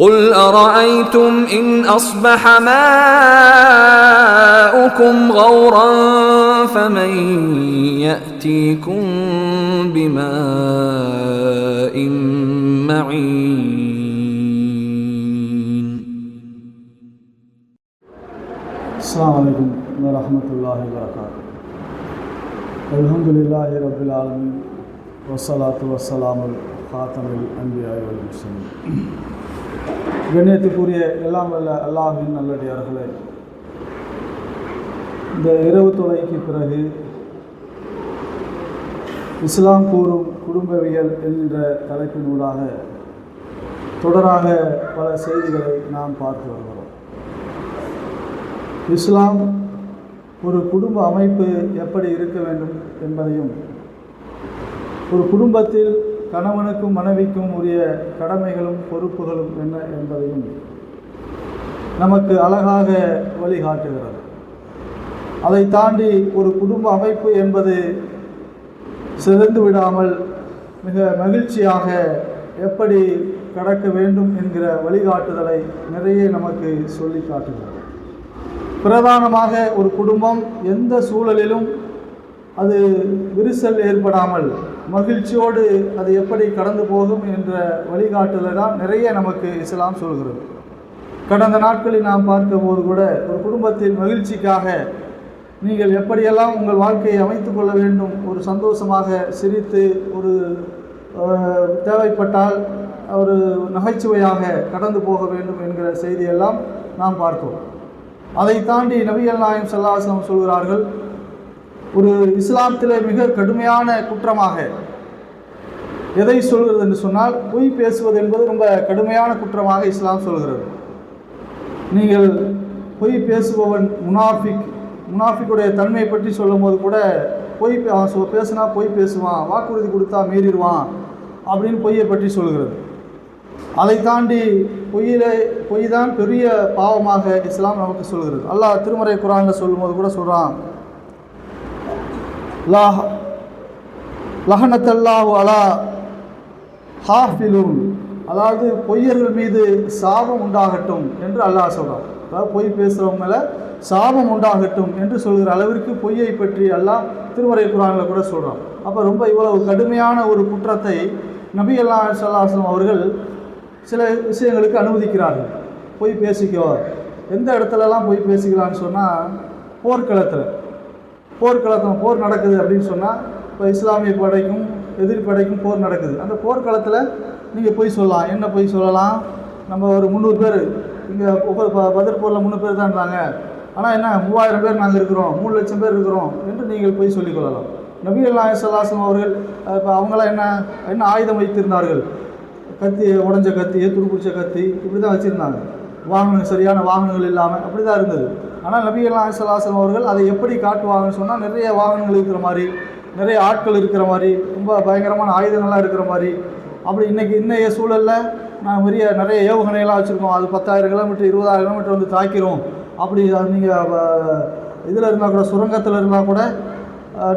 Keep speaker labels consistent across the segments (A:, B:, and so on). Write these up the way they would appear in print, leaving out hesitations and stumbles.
A: قُلْ أَرَأَيْتُمْ إِنْ أَصْبَحَ مَاؤُكُمْ غَوْرًا فَمَنْ يَأْتِيكُمْ بِمَاءٍ مَعِينٍ.
B: السلام عليكم ورحمة الله وبركاته. الحمد لله رب العالمين والصلاة والسلام خاتم الأنبياء والمرسلين. கண்ணியத்துக்குரிய எல்லாம் வல்ல அல்லாஹ்வின் நல்லடியார்களே, இந்த இரவு தொலைக்கு பிறகு இஸ்லாம் கூறும் குடும்பவியல் என்கின்ற தலைப்பினூடாக தொடராக பல செய்திகளை நாம் பார்த்து வருகிறோம். இஸ்லாம் ஒரு குடும்ப அமைப்பு எப்படி இருக்க வேண்டும் என்பதையும், ஒரு குடும்பத்தில் கணவனுக்கும் மனைவிக்கும் உரிய கடமைகளும் பொறுப்புகளும் என்ன என்பதையும் நமக்கு அழகாக வழிகாட்டுகிறது. அதை தாண்டி ஒரு குடும்ப அமைப்பு என்பது சிதைந்து விடாமல் மிக மகிழ்ச்சியாக எப்படி கடக்க வேண்டும் என்கிற வழிகாட்டுதலை நிறைய நமக்கு சொல்லி காட்டுகிறது. பிரதானமாக ஒரு குடும்பம் எந்த சூழலிலும் அது விரிசல் ஏற்படாமல் மகிழ்ச்சியோடு அது எப்படி கடந்து போகும் என்ற வழிகாட்டுதலை தான் நிறைய நமக்கு இஸ்லாம் சொல்கிறது. கடந்த நாட்களில் நாம் பார்க்கும்போது கூட ஒரு குடும்பத்தில் மகிழ்ச்சிக்காக நீங்கள் எப்படியெல்லாம் உங்கள் வாழ்க்கையை அமைத்து கொள்ள வேண்டும், ஒரு சந்தோஷமாக சிரித்து ஒரு தேவைப்பட்டால் ஒரு நகைச்சுவையாக கடந்து போக வேண்டும் என்கிற செய்தியெல்லாம் நாம் பார்த்தோம். அதை தாண்டி நபிகள் நாயகம் ஸல்லல்லாஹு அலைஹி வஸல்லம் சொல்கிறார்கள், ஒரு இஸ்லாத்திலே மிக கடுமையான குற்றமாக எதை சொல்கிறது என்று சொன்னால், பொய் பேசுவது என்பது ரொம்ப கடுமையான குற்றமாக இஸ்லாம் சொல்கிறது. நீங்கள் பொய் பேசுபவன் முனாஃபிக்குடைய தன்மையை பற்றி சொல்லும் போது கூட பொய் பேசினா பொய் பேசுவான், வாக்குறுதி கொடுத்தா மீறிடுவான் அப்படின்னு பொய்யை பற்றி சொல்கிறது. அதை தாண்டி பொய் தான் பெரிய பாவமாக இஸ்லாம் நமக்கு சொல்கிறது. அல்லாஹ் திருமறை குர்ஆனில் சொல்லும்போது கூட சொல்கிறான், லஹனத்தல்லாஹு அலா ஹாஃபிலூன், அதாவது பொய்யர்கள் மீது சாபம் உண்டாகட்டும் என்று அல்லாஹ் சொல்கிறான். அதாவது பொய் பேசுகிறவங்க மேலே சாபம் உண்டாகட்டும் என்று சொல்கிற அளவிற்கு பொய்யை பற்றி அல்லாஹ் திருமறை குர்ஆனில் கூட சொல்கிறான். அப்போ ரொம்ப இவ்வளவு கடுமையான ஒரு குற்றத்தை நபிகள் நாயகம் ஸல்லல்லாஹு அலைஹி வஸல்லம் அவர்கள் சில விஷயங்களுக்கு அனுமதிக்கிறார்கள். பொய் பேசிக்கோ, எந்த இடத்துலலாம் பொய் பேசிக்கலான்னு சொன்னால், போர்க்களத்தில் போர் நடக்குது அப்படின்னு சொன்னால், இப்போ இஸ்லாமிய படைக்கும் எதிரி படைக்கும் போர் நடக்குது. அந்த போர்க்களத்தில் நீங்கள் பொய் சொல்லலாம். என்ன பொய் சொல்லலாம்? நம்ம ஒரு 300 பேர் இங்கே பத்ர் போரில் 300 பேர் தான்றாங்க, ஆனால் என்ன 3000 பேர் நாங்கள் இருக்கிறோம், 3 லட்சம் பேர் இருக்கிறோம் என்று நீங்கள் பொய் சொல்லிக்கொள்ளலாம். நபிகள் நாயகம் ஸல்லல்லாஹு அலைஹி வஸல்லம் அவர்கள் இப்போ அவங்களாம் என்ன ஆயுதம் வைத்திருந்தார்கள்? கத்தி, உடஞ்ச கத்தி, துருப்பிடிச்ச கத்தி, இப்படி தான் வச்சுருந்தாங்க. வாகனம், சரியான வாகனங்கள் இல்லாமல் அப்படி தான் இருந்தது. ஆனால் நபிகள் நாயகம் ஸல்லல்லாஹு அலைஹி வஸல்லம் அவர்கள் அதை எப்படி காட்டுவாங்கன்னு சொன்னால், நிறைய வாகனங்கள் இருக்கிற மாதிரி, நிறைய ஆட்கள் இருக்கிற மாதிரி, ரொம்ப பயங்கரமான ஆயுதங்கள்லாம் இருக்கிற மாதிரி. அப்படி இன்னைய சூழலில் நான் நிறைய ஏவுகணையெல்லாம் வச்சுருக்கோம், அது 10,000 கிலோமீட்டர் 20,000 கிலோமீட்டர் வந்து தாக்கிறோம். அப்படி நீங்கள் இதில் இருந்தால் கூட, சுரங்கத்தில் இருந்தால் கூட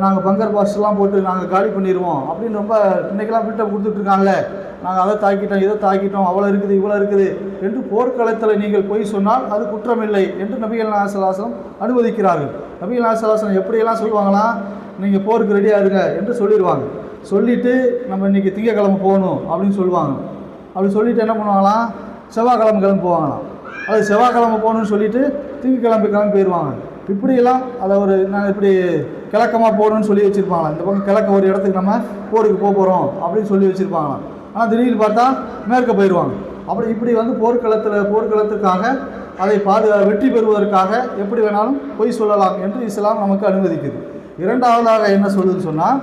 B: நாங்கள் பங்கர் பாஸ்லாம் போட்டு நாங்கள் காலி பண்ணிடுவோம் அப்படின்னு ரொம்ப இன்றைக்கெல்லாம் பில்டப் கொடுத்துட்ருக்காங்களே, நாங்கள் அதை தாக்கிட்டோம், இதை தாக்கிட்டோம், அவ்வளோ இருக்குது இவ்வளோ இருக்குது என்று போர்க்களத்தில் நீங்கள் பொய் சொன்னால் அது குற்றமில்லை என்று நபிகள் நாயகம் ஸல்லல்லாஹு அலைஹி வஸல்லம் அனுமதிக்கிறார்கள். நபிகள் நாயகம் ஸல்லல்லாஹு அலைஹி வஸல்லம் எப்படியெல்லாம் சொல்லுவாங்களாம், நீங்கள் போருக்கு ரெடியாக இருங்க என்று சொல்லிடுவாங்க. சொல்லிவிட்டு நம்ம இன்றைக்கி திங்கக்கிழமை போகணும் அப்படின்னு சொல்லுவாங்க. அப்படி சொல்லிவிட்டு என்ன பண்ணுவாங்களாம், செவ்வாய்க்கிழமை கிளம்பி போவாங்களாம். அது செவ்வாய்க்கிழமை போகணுன்னு சொல்லிவிட்டு திங்கக்கிழமை போயிடுவாங்க. இப்படியெல்லாம் அதை நாங்கள் இப்படி கிழக்கமாக போகணுன்னு சொல்லி வச்சுருப்பாங்களாம். இந்த பக்கம் கிழக்க ஒரு இடத்துக்கு நம்ம போருக்கு போகிறோம் அப்படின்னு சொல்லி வச்சுருப்பாங்களாம். ஆனால் திடீர்னு பார்த்தா மேற்க போயிடுவாங்க. இப்படி போர்க்களத்துக்காக அதை வெற்றி பெறுவதற்காக எப்படி வேணாலும் பொய் சொல்லலாம் என்று இஸ்லாம் நமக்கு அனுமதிக்குது. இரண்டாவதாக என்ன சொல்லுதுன்னு சொன்னால்,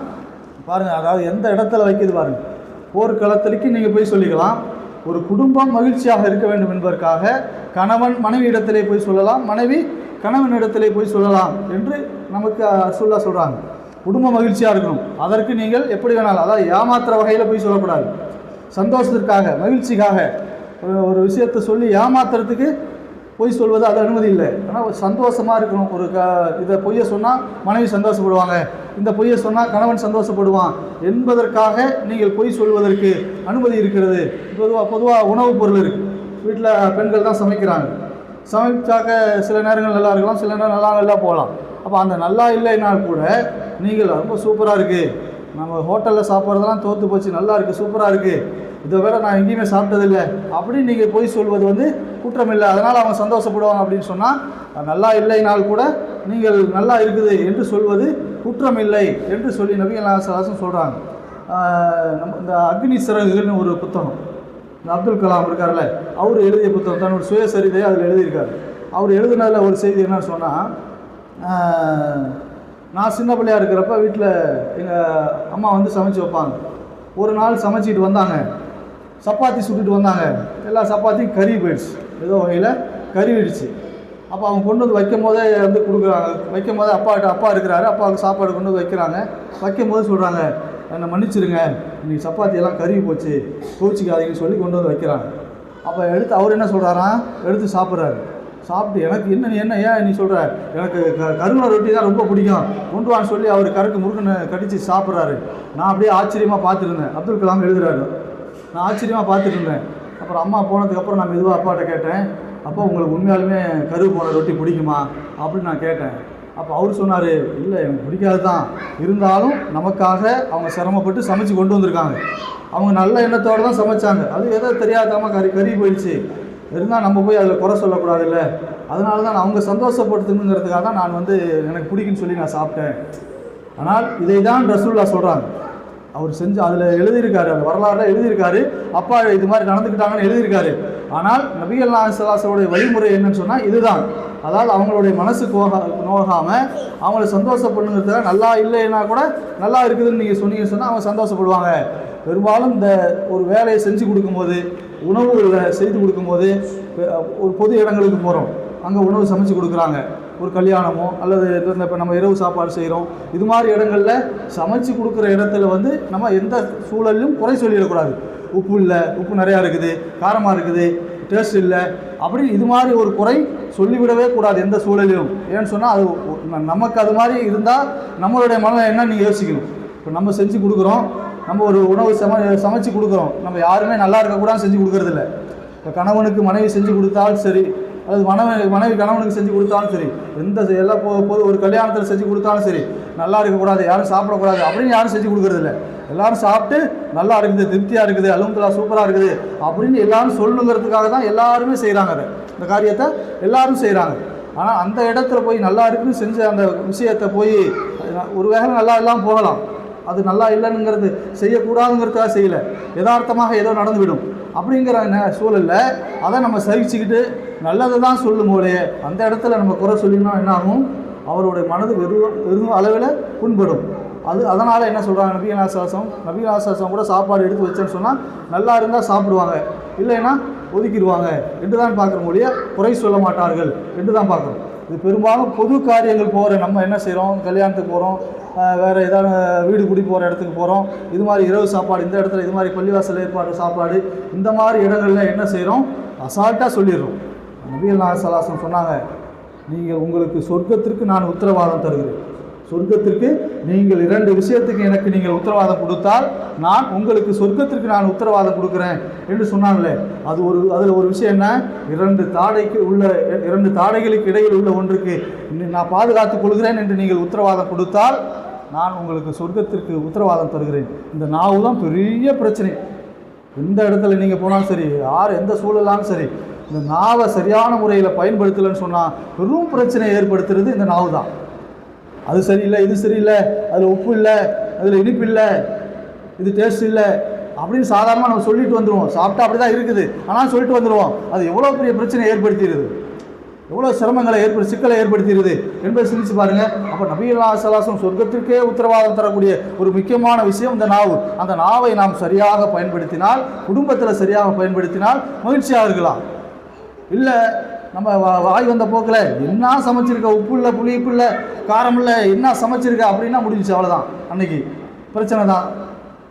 B: பாருங்கள், அதாவது எந்த இடத்துல வைக்கிது பாருங்கள். போர்க்களத்திற்கு நீங்கள் போய் சொல்லிக்கலாம். ஒரு குடும்பம் மகிழ்ச்சியாக இருக்க வேண்டும் என்பதற்காக கணவன் மனைவி இடத்திலே போய் சொல்லலாம், மனைவி கணவன் இடத்திலே போய் சொல்லலாம் என்று நமக்கு சொல்கிறாங்க. குடும்பம் மகிழ்ச்சியாக இருக்கணும், அதற்கு நீங்கள் எப்படி வேணாலும், அதாவது ஏமாத்துற வகையில் போய் சொல்லக்கூடாது. சந்தோஷத்திற்காக, மகிழ்ச்சிக்காக ஒரு விஷயத்தை சொல்லி ஏமாத்துறதுக்கு பொய் சொல்வது அது அனுமதி இல்லை. ஆனால் சந்தோஷமாக இருக்கணும். இதை பொய்யை சொன்னால் மனைவி சந்தோஷப்படுவாங்க, இந்த பொய்யை சொன்னால் கணவன் சந்தோஷப்படுவான் என்பதற்காக நீங்கள் பொய் சொல்வதற்கு அனுமதி இருக்கிறது. பொதுவாக உணவுப் பொருள் இருக்குது. வீட்டில் பெண்கள் தான் சமைக்கிறாங்க. சமைச்சாக்க சில நேரங்கள் நல்லா இருக்கலாம், சில நேரம் நல்லா போகலாம். அப்போ அந்த நல்லா இல்லைனால் கூட நீங்கள் ரொம்ப சூப்பராக இருக்குது, நம்ம ஹோட்டலில் சாப்பிட்றதெல்லாம் தோற்று போச்சு, நல்லா இருக்குது, சூப்பராக இருக்குது, இதை வேற நான் எங்கேயுமே சாப்பிட்டதில்லை அப்படின்னு நீங்கள் போய் சொல்வது வந்து குற்றம் இல்லை. அதனால் அவங்க சந்தோஷப்படுவாங்க அப்படின்னு சொன்னால், நல்லா இல்லைனால் கூட நீங்கள் நல்லா இருக்குது என்று சொல்வது குற்றம் இல்லை என்று சொல்லி நபிகள் நாயகம் ஸல்லல்லாஹு அலைஹி வஸல்லம் சொல்கிறாங்க. நம்ம இந்த அக்னி சிறகுகள்னு ஒரு புத்தகம், இந்த அப்துல் கலாம் இருக்கார்ல, அவர் எழுதிய புத்தகம், தன்னோட சுயசரிதையை அதில் எழுதியிருக்காரு. அவர் எழுதுனதில் ஒரு செய்தி என்னன்னு சொன்னால், நான் சின்ன பிள்ளையாக இருக்கிறப்ப வீட்டில் எங்கள் அம்மா வந்து சமைச்சு வைப்பாங்க. ஒரு நாள் சமைச்சிட்டு வந்தாங்க, சப்பாத்தி சுட்டுட்டு வந்தாங்க, எல்லா சப்பாத்தியும் கறி போயிடுச்சு, ஏதோ வகையில் கறிவிடுச்சு. அப்போ அவங்க கொண்டு வந்து வைக்கும் போதே வந்து கொடுக்குறாங்க. வைக்கும் போதே அப்பா இருக்கிறாரு, அப்பாவுக்கு சாப்பாடு கொண்டு வந்து வைக்கிறாங்க. வைக்கும் போது சொல்கிறாங்க, என்னை மன்னிச்சிருங்க, இன்னைக்கு சப்பாத்தியெல்லாம் கருவி போச்சு, கோச்சிக்காதீங்கன்னு சொல்லி கொண்டு வந்து வைக்கிறாங்க. அப்போ அவர் என்ன சொல்கிறாராம், எடுத்து சாப்பிட்றாரு. சாப்பிட்டு எனக்கு என்ன ஏன் நீ சொல்கிற, எனக்கு கருணை ரொட்டி தான் ரொம்ப பிடிக்கும், கொண்டு வான்னு சொல்லி அவர் கருக்கு முருகனை கடித்து சாப்பிட்றாரு. நான் அப்படியே ஆச்சரியமாக பார்த்துருந்தேன். அப்துல் கலாம் எழுதுறாரு, நான் ஆச்சரியமாக பார்த்துட்டு இருந்தேன். அப்புறம் அம்மா போனதுக்கப்புறம் நான் மெதுவாக அப்பாட்ட கேட்டேன், அப்போ உங்களுக்கு உண்மையாலுமே கருவு போன ரொட்டி பிடிக்குமா அப்படின்னு நான் கேட்டேன். அப்போ அவர் சொன்னார், இல்லை எனக்கு பிடிக்காது தான், இருந்தாலும் நமக்காக அவங்க சிரமப்பட்டு சமைச்சு கொண்டு வந்திருக்காங்க, அவங்க நல்ல எண்ணத்தோடு தான் சமைச்சாங்க, அது ஏதோ தெரியாதமாக கறி போயிடுச்சு, இருந்தால் நம்ம போய் அதில் குறை சொல்லக்கூடாது இல்லை, அதனால தான் அவங்க சந்தோஷப்படுத்தணுங்கிறதுக்காக தான் நான் வந்து எனக்கு பிடிக்குன்னு சொல்லி நான் சாப்பிட்டேன். ஆனால் இதை தான் ரசூலுல்லாஹ் சொல்கிறாங்க. அவர் செஞ்சு அதில் எழுதியிருக்காரு, அந்த வரலாறுல எழுதியிருக்காரு, அப்பா இது மாதிரி நடந்துக்கிட்டாங்கன்னு எழுதியிருக்காரு. ஆனால் நபிகள் நாயகம் ஸல்லல்லாஹு அலைஹி வஸல்லம் வழிமுறை என்னன்னு சொன்னால் இதுதான். அதாவது அவங்களுடைய மனசுக்கு நோகாமல் அவங்கள சந்தோஷப்படுங்கிறதுக்காக நல்லா இல்லைன்னா கூட நல்லா இருக்குதுன்னு நீங்கள் சொன்னீங்கன்னு சொன்னால் அவங்க சந்தோஷப்படுவாங்க. பெரும்பாலும் இந்த ஒரு வேலையை செஞ்சு கொடுக்கும்போது, உணவுகளை செய்து கொடுக்கும்போது, ஒரு பொது இடங்களுக்கு போகிறோம், அங்கே உணவு சமைச்சு கொடுக்குறாங்க, ஒரு கல்யாணமோ அல்லது இப்போ நம்ம இரவு சாப்பாடு செய்கிறோம், இது மாதிரி இடங்களில் சமைச்சு கொடுக்குற இடத்துல வந்து நம்ம எந்த சூழலிலும் குறை சொல்லிடக்கூடாது. உப்பு இல்லை, உப்பு நிறையா இருக்குது, காரமாக இருக்குது, டேஸ்ட் இல்லை, அப்படி இது மாதிரி ஒரு குறை சொல்லிவிடவே கூடாது எந்த சூழலிலும். ஏன்னு சொன்னால் அது நமக்கு அது மாதிரி இருந்தால் நம்மளுடைய மனம் என்ன நீங்கள் யோசிக்கணும். இப்போ நம்ம செஞ்சு கொடுக்குறோம், நம்ம ஒரு உணவு சமைச்சு கொடுக்குறோம், நம்ம யாருமே நல்லா இருக்கக்கூடாதுன்னு செஞ்சு கொடுக்குறதில்ல. இப்போ கணவனுக்கு மனைவி செஞ்சு கொடுத்தாலும் சரி, அல்லது மனைவி கணவனுக்கு செஞ்சு கொடுத்தாலும் சரி, எல்லாம் பொது ஒரு கல்யாணத்தில் செஞ்சு கொடுத்தாலும் சரி, நல்லா இருக்கக்கூடாது, யாரும் சாப்பிடக்கூடாது அப்படின்னு யாரும் செஞ்சு கொடுக்குறதில்ல. எல்லோரும் சாப்பிட்டு நல்லா இருக்குது, திருப்தியாக இருக்குது, அல்ஹம்துலில்லாஹ் சூப்பராக இருக்குது அப்படின்னு எல்லாரும் சொல்லணுங்கிறதுக்காக தான் எல்லாருமே செய்கிறாங்க. இந்த காரியத்தை எல்லாரும் செய்கிறாங்க. ஆனால் அந்த இடத்துல போய் நல்லா இருக்குன்னு செஞ்ச அந்த விஷயத்தை போய் ஒரு வேளை நல்லா இல்லாமல் போகலாம், அது நல்லா இல்லைங்கிறது செய்யக்கூடாதுங்கிறதுக்காக செய்யலை, யதார்த்தமாக ஏதோ நடந்துவிடும். அப்படிங்கிற சூழலில் அதை நம்ம சகிச்சுக்கிட்டு நல்லது தான் சொல்லும் போதே அந்த இடத்துல நம்ம குறை சொல்லினா என்ன ஆகும், அவருடைய மனது வெறும் அளவில் புண்படும். அதனால் என்ன சொல்கிறாங்க, நபிகள் நாயகம் ஸல்லல்லாஹு அலைஹி வஸல்லம் கூட சாப்பாடு எடுத்து வச்சேன்னு சொன்னால் நல்லா இருந்தால் சாப்பிடுவாங்க, இல்லைன்னா ஒதுக்கிடுவாங்க என்று தான் பார்க்குற மொழியை குறை சொல்ல மாட்டார்கள் என்று தான் பார்க்குறோம். இது பெரும்பாலும் பொது காரியங்கள் போகிற நம்ம என்ன செய்கிறோம், கல்யாணத்துக்கு போகிறோம், வேறு ஏதாவது வீடு குடி போகிற இடத்துக்கு போகிறோம், இது மாதிரி இரவு சாப்பாடு இந்த இடத்துல இது மாதிரி பள்ளிவாசல் ஏற்பாடு சாப்பாடு இந்த மாதிரி இடங்களில் என்ன செய்கிறோம், அசால்ட்டாக சொல்லிடுறோம். நபிகள் நாயகம் ஸல்லல்லாஹு அலைஹி வஸல்லம் சொன்னாங்க, நீங்கள் உங்களுக்கு சொர்க்கத்திற்கு நான் உத்தரவாதம் தருகிறேன், சொர்க்கத்திற்கு நீங்கள் 2 விஷயத்துக்கு எனக்கு நீங்கள் உத்தரவாதம் கொடுத்தால் நான் உங்களுக்கு சொர்க்கத்திற்கு நான் உத்தரவாதம் கொடுக்குறேன் என்று சொன்னாங்களே, அதில் ஒரு விஷயம் என்ன, 2 தாடைகளுக்கு இடையில் உள்ள ஒன்றுக்கு நான் பாதுகாத்துக் கொள்கிறேன் என்று நீங்கள் உத்தரவாதம் கொடுத்தால் நான் உங்களுக்கு சொர்க்கத்திற்கு உத்தரவாதம் தருகிறேன். இந்த நாவு தான் பெரிய பிரச்சனை. எந்த இடத்துல நீங்கள் போனாலும் சரி, யார் எந்த சூழலாலும் சரி, இந்த நாவை சரியான முறையில் பயன்படுத்தலைன்னு சொன்னால் பெரும் பிரச்சனையை ஏற்படுத்துறது இந்த நாவு தான். அது சரியில்லை, இது சரியில்லை, அதில் உப்பு இல்லை, அதில் இனிப்பு இல்லை, இது டேஸ்ட் இல்லை அப்படின்னு சாதாரணமாக நம்ம சொல்லிட்டு வந்துடுவோம். சாப்பிட்டா அப்படி தான் இருக்குது ஆனால் சொல்லிட்டு வந்துடுவோம். அது எவ்வளோ பெரிய பிரச்சனையை ஏற்படுத்திடுது, எவ்வளோ சிரமங்களை சிக்கலை ஏற்படுத்திடுது என்பதை சிந்திச்சு பாருங்கள். அப்போ நபிகள் நாயகம் ஸல்லல்லாஹு அலைஹி வஸல்லம் சொர்க்கத்திற்கே உத்தரவாதம் தரக்கூடிய ஒரு முக்கியமான விஷயம் இந்த நாவு. அந்த நாவை நாம் சரியாக பயன்படுத்தினால், குடும்பத்தில் சரியாக பயன்படுத்தினால் மகிழ்ச்சியாக இருக்கலாம். இல்லை நம்ம வாய் வந்த போக்கில் என்ன சமைச்சிருக்க, உப்பு இல்லை, புளிப்பு இல்லை, காரம் இல்லை, என்ன சமைச்சிருக்க அப்படின்னா முடிஞ்சிச்சு, அவ்வளோதான், அன்னைக்கு பிரச்சனை தான்.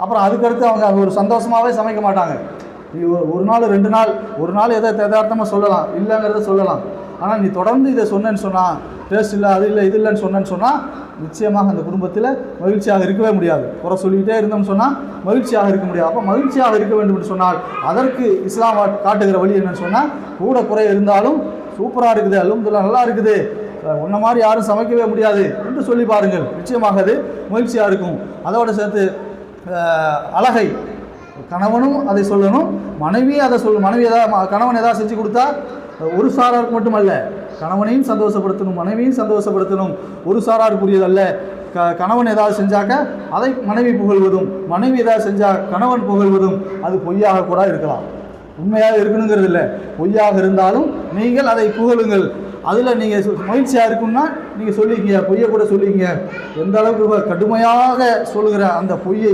B: அப்புறம் அதுக்கடுத்து அவங்க ஒரு சந்தோஷமாகவே சமைக்க மாட்டாங்க. ஒரு நாள் 2 நாள், ஒரு நாள் எதை யதார்த்தமாக சொல்லலாம், இல்லைங்கிறத சொல்லலாம். ஆனால் நீ தொடர்ந்து இதை சொன்னேன்னு சொன்னால் டேஸ்ட் இல்லை, அது இல்லை, இது இல்லைன்னு சொன்னால் நிச்சயமாக அந்த குடும்பத்தில் மகிழ்ச்சியாக இருக்கவே முடியாது. குறை சொல்லிக்கிட்டே இருந்தோம்னு சொன்னால் மகிழ்ச்சியாக இருக்க முடியாது. அப்போ மகிழ்ச்சியாக இருக்க வேண்டும் என்று சொன்னால் அதற்கு இஸ்லாம் காட்டுகிற வழி என்னன்னு சொன்னால், கூட குறை இருந்தாலும் சூப்பராக இருக்குது, அல்ஹம்துலில்லாஹ் நல்லா இருக்குது, உன்ன மாதிரி யாரும் சமைக்கவே முடியாது என்று சொல்லி பாருங்கள், நிச்சயமாக அது மகிழ்ச்சியாக இருக்கும். அதோடு சேர்த்து அழகை கணவனும் அதை சொல்லணும், மனைவியும் அதை சொல்லணும். கணவன் ஏதாவது செஞ்சு கொடுத்தா ஒரு சாராருக்கு மட்டுமல்ல, கணவனையும் சந்தோஷப்படுத்தணும், மனைவியும் சந்தோஷப்படுத்தணும். ஒரு சாராருக்குரியதல்ல. கணவன் ஏதாவது செஞ்சாக்க அதை மனைவி புகழ்வதும், மனைவி ஏதாவது செஞ்சால் கணவன் புகழ்வதும் அது பொய்யாக கூட இருக்கலாம். உண்மையாக இருக்கணுங்கிறது இல்லை, பொய்யாக இருந்தாலும் நீங்கள் அதை புகழுங்கள். அதில் நீங்கள் மகிழ்ச்சியாக இருக்குன்னா நீங்கள் சொல்லிக்கிங்க, பொய்யை கூட சொல்லிக்கிங்க. எந்த அளவுக்கு கடுமையாக சொல்லுகிற அந்த பொய்யை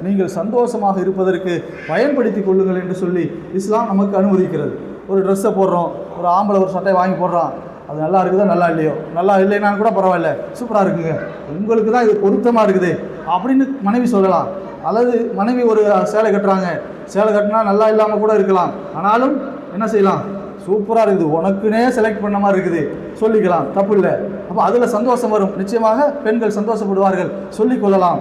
B: நீங்கள் சந்தோஷமாக இருப்பதற்கு பயன்படுத்தி கொள்ளுங்கள் என்று சொல்லி இஸ்லாம் நமக்கு அனுமதிக்கிறது. ஒரு ட்ரெஸ்ஸை போடுறோம், ஒரு ஆம்பளை ஒரு சட்டையை வாங்கி போடுறான், அது நல்லா இருக்குதோ நல்லா இல்லையோ, நல்லா இல்லைனாலும் கூட பரவாயில்ல, சூப்பராக இருக்குங்க, உங்களுக்கு தான் இது பொருத்தமாக இருக்குது அப்படின்னு மனைவி சொல்லலாம். அல்லது மனைவி ஒரு சேலை கட்டுறாங்க, சேலை கட்டினா நல்லா இல்லாமல் கூட இருக்கலாம், ஆனாலும் என்ன செய்யலாம், சூப்பராக இருக்குது, உனக்குன்னே செலக்ட் பண்ண மாதிரி இருக்குது சொல்லிக்கலாம், தப்பு இல்லை. அப்போ அதில் சந்தோஷம் வரும், நிச்சயமாக பெண்கள் சந்தோஷப்படுவார்கள், சொல்லிக்கொள்ளலாம்.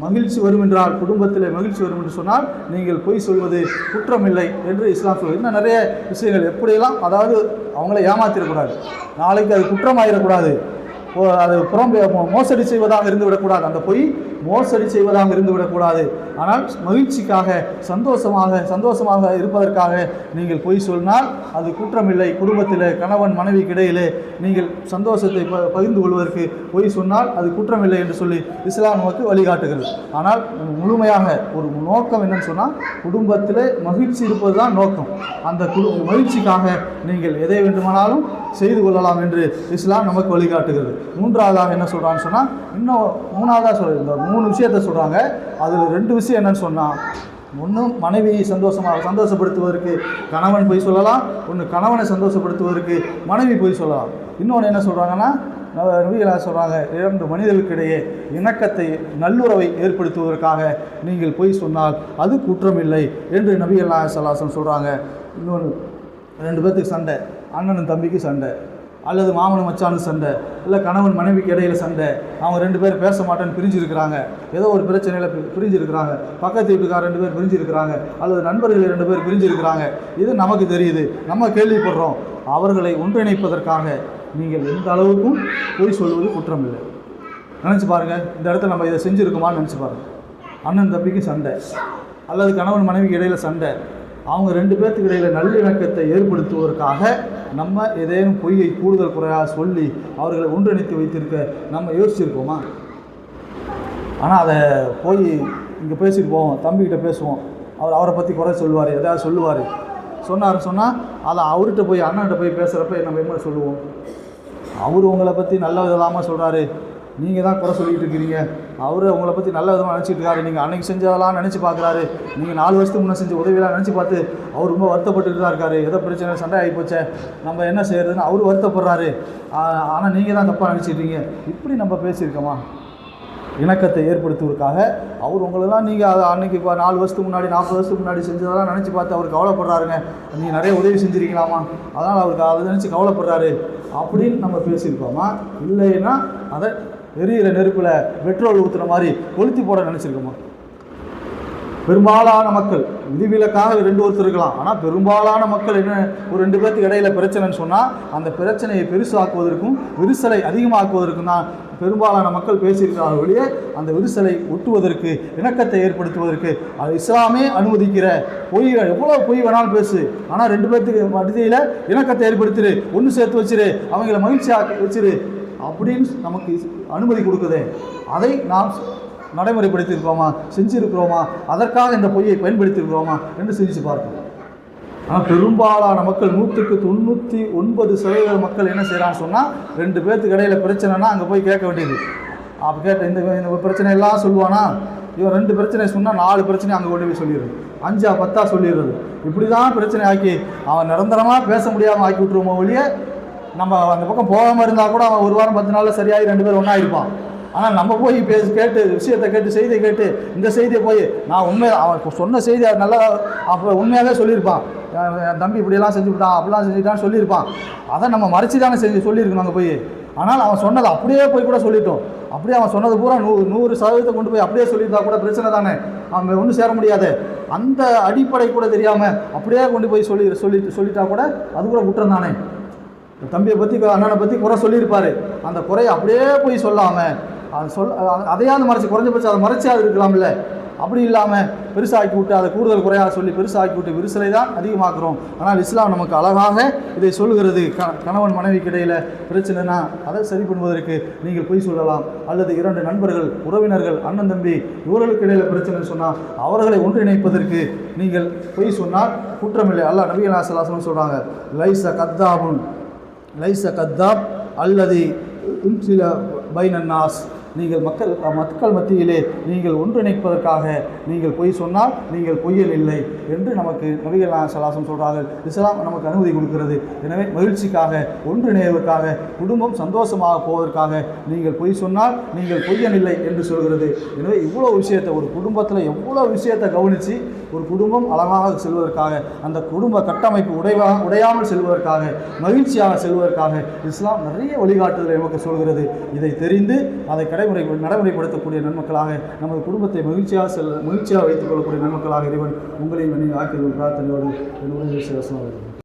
B: மகிழ்ச்சி வரும் என்றால், குடும்பத்தில் மகிழ்ச்சி வரும் என்று சொன்னால் நீங்கள் பொய் சொல்வது குற்றமில்லை என்று இஸ்லாம் சொல்வது. இன்னும் நிறைய விஷயங்கள் எப்படியெல்லாம், அதாவது அவங்கள ஏமாத்திடக்கூடாது, நாளைக்கு அது குற்றமாயிடக்கூடாது, அது மோசடி செய்வதாக இருந்து விடக்கூடாது, அந்த பொய் மோசடி செய்வதாக இருந்து விடக்கூடாது. ஆனால் மகிழ்ச்சிக்காக சந்தோஷமாக இருப்பதற்காக நீங்கள் பொய் சொன்னால் அது குற்றமில்லை. குடும்பத்தில் கணவன் மனைவிக்கு இடையிலே நீங்கள் சந்தோஷத்தை பகிர்ந்து கொள்வதற்கு பொய் சொன்னால் அது குற்றமில்லை என்று சொல்லி இஸ்லாம் நமக்கு வழிகாட்டுகிறது. ஆனால் முழுமையாக ஒரு நோக்கம் என்னன்னு சொன்னால், குடும்பத்தில் மகிழ்ச்சி இருப்பது தான் நோக்கம். அந்த மகிழ்ச்சிக்காக நீங்கள் எதை வேண்டுமானாலும் செய்து கொள்ளலாம் என்று இஸ்லாம் நமக்கு வழிகாட்டுகிறது. மூன்றாவதாக என்ன சொல்கிறான்னு சொன்னால், இன்னும் மூணாவதாக இந்த 3 விஷயத்தை சொல்கிறாங்க. அதில் 2 விஷயம் என்னன்னு சொன்னால், ஒன்றும் மனைவியை சந்தோஷப்படுத்துவதற்கு கணவன் போய் சொல்லலாம், ஒன்று கணவனை சந்தோஷப்படுத்துவதற்கு மனைவி போய் சொல்லலாம். இன்னொன்று என்ன சொல்கிறாங்கன்னா, நபிகளாக சொல்கிறாங்க, 2 மனிதர்களுக்கிடையே இணக்கத்தை நல்லுறவை ஏற்படுத்துவதற்காக நீங்கள் போய் சொன்னால் அது குற்றமில்லை என்று நபிகளாக ஸல்லல்லாஹு சொல்கிறாங்க. இன்னொன்று 2 பேர்த்துக்கு சண்டை, அண்ணனும் தம்பிக்கு சண்டை, அல்லது மாமனும் மச்சானும் சண்டை, இல்லை கணவன் மனைவிக்கு இடையில் சண்டை, அவங்க 2 பேர் பேச மாட்டேன்னு பிரிஞ்சிருக்கிறாங்க, ஏதோ ஒரு பிரச்சனையில் பிரிஞ்சிருக்கிறாங்க, பக்கத்து வீட்டுக்கார 2 பேர் பிரிஞ்சிருக்கிறாங்க, அல்லது நண்பர்கள் 2 பேர் பிரிஞ்சிருக்கிறாங்க, இது நமக்கு தெரியுது, நம்ம கேள்விப்படுறோம். அவர்களை ஒன்றிணைப்பதற்காக நீங்கள் எந்த அளவுக்கும் பொய் சொல்வது குற்றமில்லை. நினச்சி பாருங்கள், இந்த இடத்துல நம்ம இதை செஞ்சுருக்கோமான்னு நினச்சி பாருங்கள். அண்ணன் தம்பிக்கு சண்டை, அல்லது கணவன் மனைவிக்கு இடையில் சண்டை, அவங்க 2 பேர்த்துக்கு இடையில் நல்லிணக்கத்தை ஏற்படுத்துவதற்காக நம்ம ஏதேனும் பொய்யை கூடுதல் குறையாக சொல்லி அவர்களை ஒன்றிணைத்து வைத்திருக்க நம்ம யோசிச்சிருக்கோமா? ஆனால் அதை போய் இங்கே பேசிட்டு போவோம், தம்பிக்கிட்ட பேசுவோம், அவரை பற்றி குறை சொல்லுவார், எதாவது சொன்னால் அதை அவர்கிட்ட போய் அண்ணன்கிட்ட போய் பேசுகிறப்ப நம்ம என்ன சொல்லுவோம்? அவர் உங்களை பற்றி நல்ல விதமாக சொல்கிறாரு, நீங்கள் தான் குறை சொல்லிகிட்டு இருக்கிறீங்க, அவர் உங்களை பற்றி நல்ல விதமாக நினச்சிட்டு இருக்காரு, நீங்கள் அன்றைக்கி செஞ்சதெல்லாம் நினச்சி பார்க்குறாரு, நீங்கள் 4 வருஷத்துக்கு முன்னே செஞ்ச உதவியெல்லாம் நினச்சி பார்த்து அவர் ரொம்ப வருத்தப்பட்டுட்டு தான் இருக்காரு, ஏதோ பிரச்சனை சண்டை ஆகி போச்சே நம்ம என்ன செய்கிறதுன்னு அவர் வருத்தப்படுறாரு, ஆனால் நீங்கள் தான் தப்பாக நினச்சிட்றீங்க. இப்படி நம்ம பேசியிருக்கோமா? இணக்கத்தை ஏற்படுத்துவதற்காக அவர் உங்களெல்லாம் நீங்கள் அதை அன்றைக்கி 4 வருஷத்துக்கு முன்னாடி 40 வருஷத்துக்கு முன்னாடி செஞ்சதெல்லாம் நினச்சி பார்த்து அவர் கவலைப்படுறாருங்க, நீங்கள் நிறைய உதவி செஞ்சுருக்கலாமா, அதனால் அவருக்கு அதை நினச்சி கவலைப்படுறாரு அப்படின்னு நம்ம பேசியிருக்கோமா? இல்லைன்னா அதை எரியிற நெருப்பில் பெட்ரோல் ஊற்றுற மாதிரி கொளுத்தி போட நினச்சிருக்கோமா? பெரும்பாலான மக்கள், விதிவிலக்காக 2 ஒருத்தர் இருக்கலாம், ஆனால் பெரும்பாலான மக்கள் என்ன, ஒரு 2 பேர்த்துக்கு இடையில பிரச்சனைன்னு சொன்னால் அந்த பிரச்சனையை பெருசாக்குவதற்கும் விரிசலை அதிகமாக்குவதற்கும் தான் பெரும்பாலான மக்கள் பேசியிருக்கிறார்கள் ஒழிய அந்த விரிசலை ஒட்டுவதற்கு, இணக்கத்தை ஏற்படுத்துவதற்கு அது இஸ்லாமே அனுமதிக்கிற பொய், எவ்வளோ பொய் வேணாலும் பேசு, ஆனால் 2 பேர்த்துக்கு மத்தியில் இணக்கத்தை ஏற்படுத்திடு, ஒன்று சேர்த்து வச்சிரு, அவங்கள மகிழ்ச்சியாக வச்சிரு அப்படின்னு நமக்கு அனுமதி கொடுக்குதே, அதை நாம் நடைமுறைப்படுத்தியிருக்கிறோமா, செஞ்சுருக்கிறோமா, அதற்காக இந்த பொய்யை பயன்படுத்தியிருக்கிறோமா என்று சிந்திச்சு பார்க்கணும். ஆனால் பெரும்பாலான மக்கள் 100க்கு 99% மக்கள் என்ன செய்கிறான்னு சொன்னால், 2 பேர்த்துக்கு இடையில பிரச்சனைனா அங்கே போய் கேட்க வேண்டியது. அப்போ கேட்ட இந்த பிரச்சனை எல்லாம் சொல்லுவானா, இவன் 2 பிரச்சனை சொன்னால் 4 பிரச்சனை அங்கே கொண்டு போய் சொல்லிடுறது, 5 10 சொல்லிடுறது. இப்படி தான் பிரச்சனை ஆக்கி அவன் நிரந்தரமாக பேச முடியாமல் ஆக்கி விட்டுருவோமோ ஒழிய, நம்ம அந்த பக்கம் போகாமல் இருந்தால் கூட அவன் 1 வாரம் 10 நாளில் சரியாகி 2 பேர் ஒன்றா இருப்பான். ஆனால் நம்ம போய் கேட்டு விஷயத்தை கேட்டு செய்தியை கேட்டு இந்த செய்தியை போய் நான் அவன் சொன்ன செய்தி நல்லா அப்போ உண்மையாகவே சொல்லியிருப்பான், என் தம்பி இப்படியெல்லாம் செஞ்சுவிட்டான் அப்படிலாம் செஞ்சுட்டான்னு சொல்லியிருப்பான். அதை நம்ம மறைச்சி தானே சொல்லியிருக்கணும் அங்கே போய். ஆனால் அவன் சொன்னதை அப்படியே போய் கூட சொல்லிட்டோம். அப்படியே அவன் சொன்னது பூரா 100% கொண்டு போய் அப்படியே சொல்லியிருந்தா கூட பிரச்சனை தானே, அவன் ஒன்றும் சேர முடியாது. அந்த அடிப்படை கூட தெரியாமல் அப்படியே கொண்டு போய் சொல்லிட்டா கூட அது கூட குற்றம் தானே. தம்பியை பற்றி அண்ணனை பற்றி குறை சொல்லியிருப்பார், அந்த குறையை அப்படியே போய் சொல்லாமல் அதையாவது மறைச்சி, குறைஞ்சபட்சம் அதை மறைச்சாது இருக்கலாம்ல. அப்படி இல்லாமல் பெருசாக்கி விட்டு அதை கூடுதல் குறையாக சொல்லி பெருசாக்கி விட்டு விரிசலை தான் அதிகமாக்குறோம். ஆனால் இஸ்லாம் நமக்கு அழகாக இதை சொல்லுகிறது. கணவன் மனைவிக்கு இடையில் பிரச்சனைனா அதை சரி பண்ணுவதற்கு நீங்கள் பொய் சொல்லலாம். அல்லது 2 நண்பர்கள், உறவினர்கள், அண்ணன் தம்பி இவர்களுக்கு இடையில் பிரச்சனைன்னு சொன்னால் அவர்களை ஒன்றிணைப்பதற்கு நீங்கள் பொய் சொன்னால் குற்றமில்லை. அல்லாஹ் நபிகள் ஸல்லல்லாஹு அலைஹி வஸல்லம் சொல்கிறாங்க, லைஸ கத்தாப் அல்லது சில பைனன்னாஸ், நீங்கள் மக்கள் மத்தியிலே நீங்கள் ஒன்றிணைப்பதற்காக நீங்கள் பொய் சொன்னால் நீங்கள் பொய்யல் இல்லை என்று நமக்கு நபிகள் ஸல்லல்லாஹு அலைஹி வஸல்லம் சொல்கிறார்கள். இஸ்லாம் நமக்கு அனுமதி கொடுக்கிறது. எனவே மகிழ்ச்சிக்காக, ஒன்றிணைவதற்காக, குடும்பம் சந்தோஷமாக போவதற்காக நீங்கள் பொய் சொன்னால் நீங்கள் பொய்யன் இல்லை என்று சொல்கிறது. எனவே இவ்வளோ விஷயத்தை, ஒரு குடும்பத்தில் எவ்வளோ விஷயத்தை கவனித்து ஒரு குடும்பம் அழகாக செல்வதற்காக, அந்த குடும்ப கட்டமைப்பு உடையாமல் செல்வதற்காக, மகிழ்ச்சியாக செல்வதற்காக இஸ்லாம் நிறைய வழிகாட்டுதலை நமக்கு சொல்கிறது. இதை தெரிந்து அதை நடைமுறைப்படுத்தக்கூடிய நன்மக்களாக, நமது குடும்பத்தை மகிழ்ச்சியாக வைத்துக் கொள்ளக்கூடிய நன்மக்களாக இறைவன் உங்களையும் ஆக்கிய பிரார்த்தனையோடு என்னுடைய